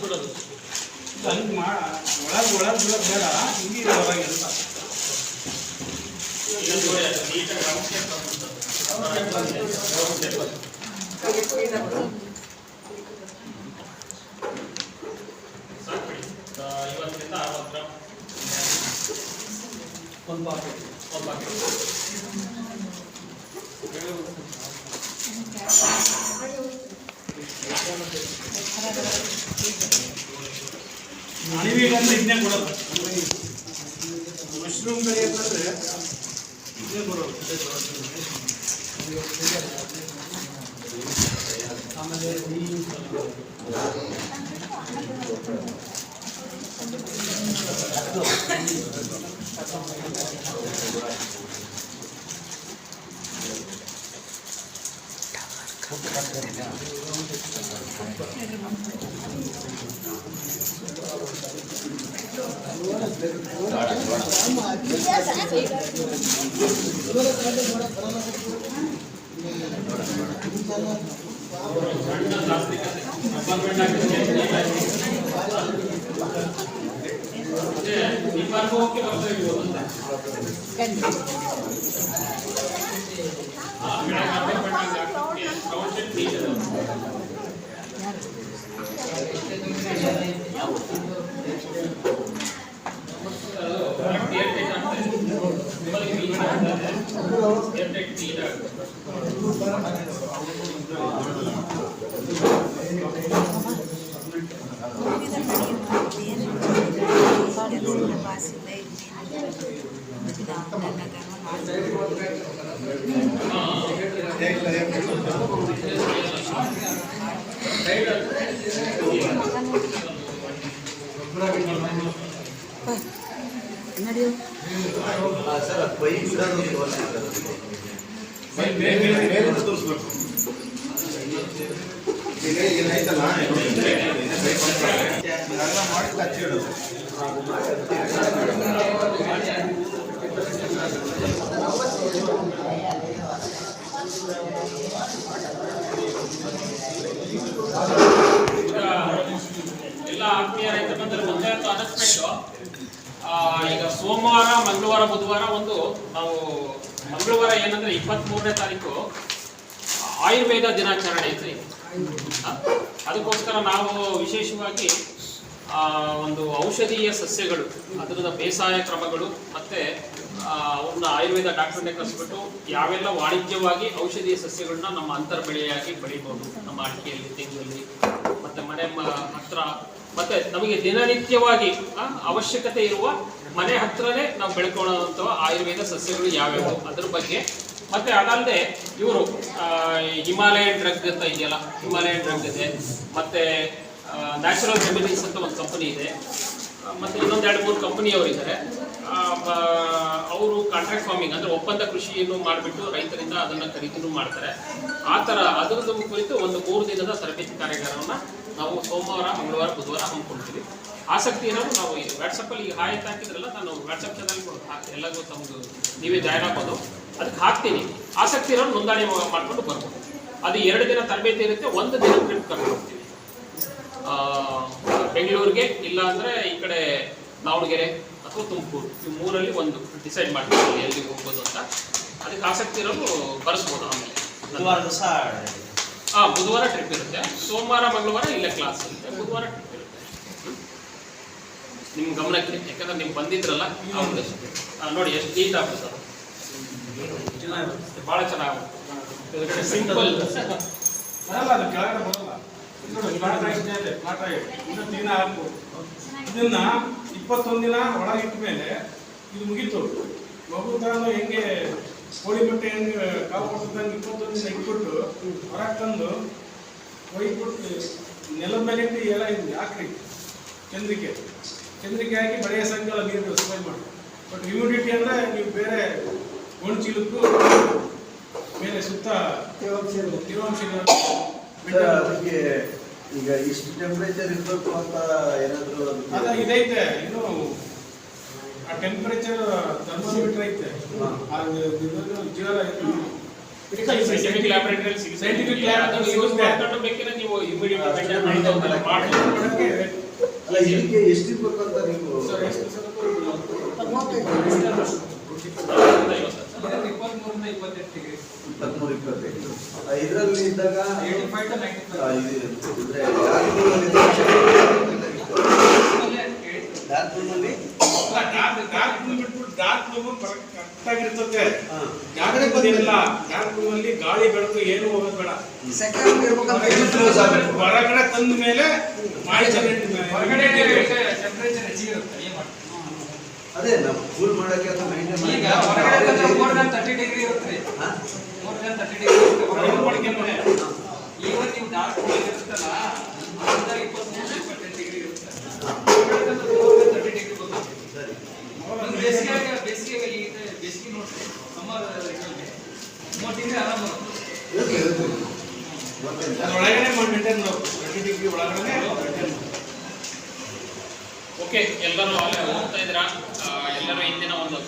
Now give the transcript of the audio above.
ಬಿಡೋದು ಹಂಗೆ ಒಳಗೆ ಬಿಡೋದು ಬೇಡ, ಹಿಂಗೆ ಹೊರಗೆ ಅಂತ ಇವತ್ತಿಂದ 60 ಗ್ರಾಮ್ ಒಂದು ಪಾಕೆಟ್ ಅಣಿವಿಗಂದ್ರೆ ಇದನ್ನೇ ಕೊಡೋದು. ಮಶ್ರೂಮ್ ಕಡೆ ಅಂತಂದರೆ ಇದನ್ನೇ ಕೊಡೋದು. ಆಮೇಲೆ ಎಲ್ಲ ಆತ್ಮೀಯ ರೈತ ಬಂಧುಗಳು ಒಂದೆರಡು ಅನೌನ್ಸ್ಮೆಂಟ್. ಈಗ ಸೋಮವಾರ, ಮಂಗಳವಾರ, ಬುಧವಾರ ಒಂದು ನಾವು ಮಂಗಳವಾರ ಏನಂದ್ರೆ 23ನೇ ತಾರೀಕು ಆಯುರ್ವೇದ ದಿನಾಚರಣೆ ಐತೆ. ಅದಕ್ಕೋಸ್ಕರ ನಾವು ವಿಶೇಷವಾಗಿ ಒಂದು ಔಷಧೀಯ ಸಸ್ಯಗಳು, ಅದರದ ಬೇಸಾಯ ಕ್ರಮಗಳು ಮತ್ತೆ ಅವನ್ನ ಆಯುರ್ವೇದ ಡಾಕ್ಟರ್ನೇ ಕರೆಸ್ಬಿಟ್ಟು ಯಾವೆಲ್ಲ ವಾಣಿಜ್ಯವಾಗಿ ಔಷಧೀಯ ಸಸ್ಯಗಳನ್ನ ನಮ್ಮ ಅಂತರ್ ಬೆಳೆಯಾಗಿ ಬೆಳಿಬೋದು, ನಮ್ಮ ಅಡಿಕೆಯಲ್ಲಿ, ತೆಂಗಲ್ಲಿ ಮತ್ತೆ ಮನೆ ಹತ್ರ ಮತ್ತೆ ನಮಗೆ ದಿನನಿತ್ಯವಾಗಿ ಅವಶ್ಯಕತೆ ಇರುವ ಮನೆ ಹತ್ರನೇ ನಾವು ಬೆಳ್ಕೊಳ್ಳುವಂಥ ಆಯುರ್ವೇದ ಸಸ್ಯಗಳು ಯಾವ್ಯಾವು ಅದ್ರ ಬಗ್ಗೆ. ಮತ್ತೆ ಅದಲ್ಲದೆ ಇವರು ಹಿಮಾಲಯನ್ ಡ್ರಗ್ ಅಂತ ಇದೆಯಲ್ಲ, ಹಿಮಾಲಯನ್ ಡ್ರಗ್ ಇದೆ, ಮತ್ತೆ ನ್ಯಾಚುರಲ್ ರೆಮಿಡೀಸ್ ಅಂತ ಒಂದು ಕಂಪನಿ ಇದೆ, ಮತ್ತೆ ಇನ್ನೊಂದು 2-3 ಕಂಪನಿಯವರು ಇದ್ದಾರೆ. ಅವರು ಕಾಂಟ್ರಾಕ್ಟ್ ಫಾರ್ಮಿಂಗ್ ಅಂದರೆ ಒಪ್ಪಂದ ಕೃಷಿಯನ್ನು ಮಾಡಿಬಿಟ್ಟು ರೈತರಿಂದ ಅದನ್ನು ಖರೀದಿನೂ ಮಾಡ್ತಾರೆ. ಆ ಥರ ಅದರದ್ದು ಕುರಿತು ಒಂದು 3 ದಿನದ ತರಬೇತಿ ಕಾರ್ಯಾಗಾರವನ್ನು ನಾವು ಸೋಮವಾರ, ಮಂಗಳವಾರ, ಬುಧವಾರ ಹಮ್ಮಿಕೊಳ್ತೀವಿ. ಆಸಕ್ತಿ ಇರೋರು ನಾವು ವಾಟ್ಸಪ್ಪಲ್ಲಿ ಈಗ ಹಾಯ್ ಹಾಕಿದ್ರಲ್ಲ, ನಾನು ವಾಟ್ಸಪ್ ಚಾನಲ್ ಹಾಕ್ತೀನಿ, ಎಲ್ಲರಿಗೂ ತಮ್ಮದು ನೀವೇ ಜಾಯ್ನ್ ಹಾಕೋದು ಅದಕ್ಕೆ ಹಾಕ್ತೀನಿ. ಆಸಕ್ತಿ ಇರೋರು ನೋಂದಣಿ ಮಾಡ್ಕೊಂಡು ಬರ್ಬೋದು. ಅದು 2 ದಿನ ತರಬೇತಿ ಇರುತ್ತೆ, 1 ದಿನ ಟ್ರಿಪ್ ಕರ್ಕೊಂಡು ಹೋಗ್ತೀವಿ ಬೆಂಗಳೂರಿಗೆ, ಇಲ್ಲ ಅಂದರೆ ಈ ಕಡೆ ದಾವಣಗೆರೆ ಅಥವಾ ತುಮಕೂರು, ಈ 3ರಲ್ಲಿ ಒಂದು ಡಿಸೈಡ್ ಮಾಡ್ತೀವಿ ಎಲ್ಲಿಗೆ ಹೋಗ್ಬೋದು ಅಂತ. ಅದಕ್ಕೆ ಆಸಕ್ತಿ ಇರೋರು ಬರೆಸ್ಬೋದು. ಆಮೇಲೆ ಬುಧವಾರ ಟ್ರಿಪ್ ಇರುತ್ತೆ, ಸೋಮವಾರ, ಮಂಗಳವಾರ ಇಲ್ಲೇ ಕ್ಲಾಸ್ ಇರುತ್ತೆ, ಬುಧವಾರ ಟ್ರಿಪ್ ಇರುತ್ತೆ. ನಿಮ್ಮ ಗಮನಕ್ಕೆ, ಯಾಕಂದ್ರೆ ನೀವು ಬಂದಿದ್ರಲ್ಲ ಅವ್ರಿಗೆ ನೋಡಿ ಎಷ್ಟು ನೀಟ್ ಆಗುತ್ತೆ, ಭಾಳ ಚೆನ್ನಾಗುತ್ತೆ, ಸಿಂಪಲ್ ಬರಲ್ಲ, ಅದು ಕೆಳಗಡೆ ಬರಲ್ಲ. ದಿನ ಹಾಕ್ಬೋದು. ಇದನ್ನ 21 ದಿನ ಒಳಗಿಟ್ಟ ಮೇಲೆ ಇದು ಮುಗೀತು. ಮಗು ತಗೊಂಡು ಹೆಂಗೆ ಕೋಳಿ ಬಟ್ಟೆ ಹೆಂಗೆ ಕಾವು ಕೊಡ್ತಂಗೆ 21 ದಿನ ಇಟ್ಬಿಟ್ಟು ಹೊರಗೆ ತಂದು ಒಯ್ಬಿಟ್ಟು ನೆಲದ ಮೇಲೆ ಇಟ್ಟು ಎಲ್ಲ ಇದು ಹಾಕ್ರಿ, ಚಂದ್ರಿಕೆ ಹಾಕಿ ಬೆಳೆಯ ಸಂಖ್ಯೆ ನೀರು ಸ್ಪ್ರೇ ಮಾಡಿ. ಬಟ್ ಹ್ಯೂಮಿಡಿಟಿ ಅಂದರೆ ನೀವು ಬೇರೆ ಗೋಣ್ ಚೀಲಕ್ಕೂ ಮೇಲೆ ಸುತ್ತ ತೇವಾಂಶ ಈಗ ಇಷ್ಟು ಟೆಂಪರೇಚರ್ ಇರಬೇಕು ಅಂತ ಏನಾದರೂ ಇದೈತೆ. ಇನ್ನು ಆ ಟೆಂಪರೇಚರ್ ಥರ್ಮೋಮೀಟರ್ ಐತೆ, ಜ್ವರ ಸೈಂಟಿಫಿಕ್ ಲ್ಯಾಬೊರೇಟರಿಯಲ್ಲಿ ಸಿಗುತ್ತೆ. Scientific ಅದನ್ನ laboratory ಯೂಸ್ ಸಿಗುತ್ತೆ. ಮಾಡ್ಕೊಂಡು ಬೇಕಿದ್ರೆ ನೀವು ಇಮಿಡಿಯೇಟ್ ಮೆಂಟೈನ್ ಮಾಡಿ ಅಲ್ಲ ಇದಕ್ಕೆ ಎಷ್ಟಿರ್ಬೇಕು ಅಂತ ನೀವು ಇಪ್ಪತ್ಮೂರು ಇಪ್ಪತ್ತೈದು ಇದರಲ್ಲಿ ಇದ್ದಾಗ ಡಾರ್ಕ್ ರೂಮ್ ಕರೆಕ್ಟ್ ಆಗಿರ್ತದೆ. ಡಾರ್ಕ್ ರೂಮ್ ಅಲ್ಲಿ ಗಾಳಿ ಬೆಳಕು ಏನು ಹೋಗೋದು ಬೇಡ. ಹೊರಗಡೆ ತಂದ ಮೇಲೆ ಹೊರಗಡೆ ಟೆಂಪರೇಚರ್ ಹೆಚ್ಚಿಗೆ ಇರುತ್ತೆ. ಏನು ಮಾಡಿ ಅದೇ ನಾವು ಕೂಲ್ ಮಾಡಕ್ಕೆ ಅಥವಾ ಮೈಂಟೈನ್ ಈಗ ಹೊರಗಡೆ ತಂದ್ರೆ more than 30 ಡಿಗ್ರಿ ಇರುತ್ತೆ. more than 30 ಡಿಗ್ರಿ ಇರುತ್ತೆ ಹೊರಗಡೆ ಮಾಡ್ಕೊಂಡ್ರೆ. ಈವನ್ ನೀವು ಡಾರ್ಕ್ ರೂಮ್ ಇರುತ್ತಲ್ಲ ಅದರಿಂದ 23-25 ಡಿಗ್ರಿ ಇರುತ್ತೆ. ಹೊರಗಡೆ ತಂದ್ರೆ more than 30 ಡಿಗ್ರಿ ಬರುತ್ತೆ. ಸರಿ ಬೇಸಿಗೆ ನೋಡ್ರಿ ಸಮ್ಮರ್ ಇದರಲ್ಲಿ 30 ಡಿಗ್ರಿ ಆರಾಮ ಒಳಗಡೆ ಮೇಂಟೈನ್ 30 ಡಿಗ್ರಿ ಒಳಗಡೆ. ಓಕೆ, ಎಲ್ಲರೂ ಅಲ್ಲೇ ಹೋಗ್ತಾ ಇದ್ದೀರಾ? ಎಲ್ಲರೂ ಹಿಂದಿನ ಒಂದು